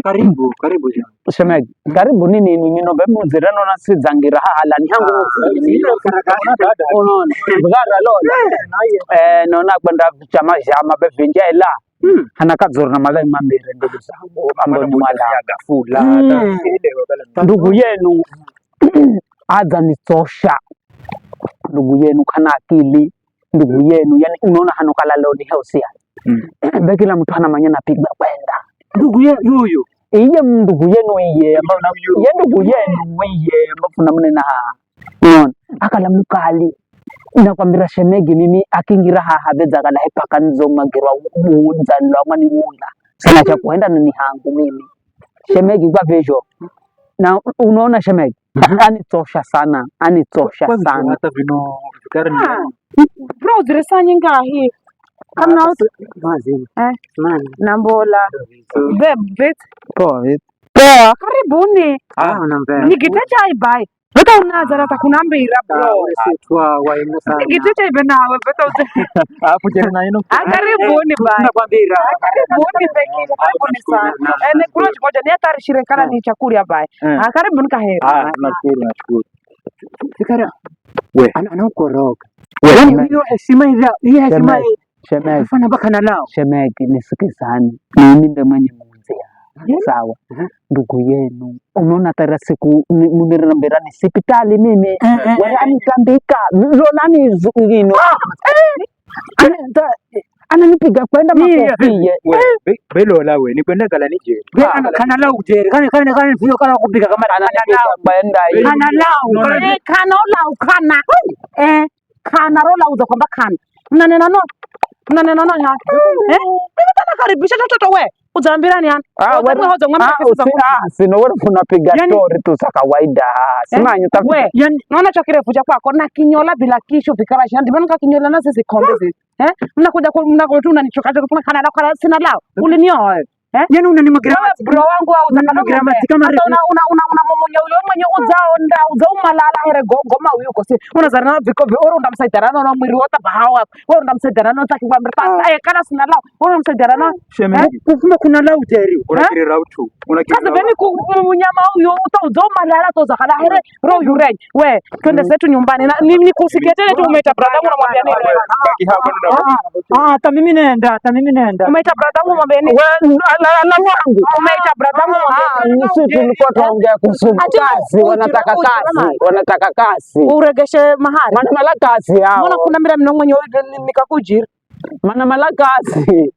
Karibu shemeji. Karibu nini nino bemu zirano na si zangira hala ni hangu. Unaona bugara lola. Nona kwenda chama jama bevinja ila. Hana kazuri na malai mambere ndugu zangu ambao ni mala. Ndugu yenu adha ni tosha. Ndugu yenu kana akili. Ndugu yenu yani unaona hanukala leo ni hausia. Kila mtu hana manyana piga kwenda. Ndugu yuyu. Iye ndugu yenu iye ambao na ye ndugu yenu iye ambao tunamnena unaona akala mukali nakwambira shemegi mimi akingira habeza kala hepaka nzo magirwa muunza lwa ni muunda sana cha kuenda ni hangu mimi shemegi kwa vejo na unaona shemegi anitosha sana hata vino fikari ni bro diresanye ngahi kama mazini nambola bebet poa karibuni nikita chai bai beta unaza hata kunambira bro sitwa waimu sana nikita chai benawe beta hapo jana na ino karibuni bai nakwambira karibuni beki karibuni sana ene kula chikoja ni hatari shirikana ni chakula bai karibuni kaheri nashukuru fikara we anakoroga we hiyo heshima hiyo heshima shemeji afana baka na lao shemeji nisikizani mimi ndo mwenye muuzia sawa ndugu yenu unaona tara siku munirambira ni hospitali mimi wewe anitambika nani zingine ananipiga kwenda makofie belo lawe ni kwenda kala nije kana lao ujeri kana sio kala kupiga kama kwenda kana lao kana rola uza kwamba kana mnanena no ya mimi nakaribisha toto we uzambira ni sino wewe unapiga story tu za kawaida simanyi we yani naona cha kirefu cha kwako na kinyola bila kisho vikara shandi mbona kinyola na sisi kombe sisi mnakuja tu unanichoka kuna kana lao sina lao ulinioa yani unanimagira bro wangu au unanimagira kama una momonya ule mwenye uzao malala here goma huyo kosi unazarana viko oro ndamsaidarana na mwiri wota bahawa oro ndamsaidarana takikwambira kana sina lao oro ndamsaidarana kumbe kuna lao jeri unakiri lao tu kaza beni munyama huyo uzao malala toza kana here ro yurej we twende zetu nyumbani ni kusiketele tu umeita brother wangu unamwambia nini hata mimi naenda umeita brother wangu unamwambia nini ala wangu umeita brother wangu sisi tulikuwa tunaongea kuhusu kazi wanataka kazi uregeshe mahari mana mala kazi hao mbona kuna mira mnongo nyo nikakujira mana mala kazi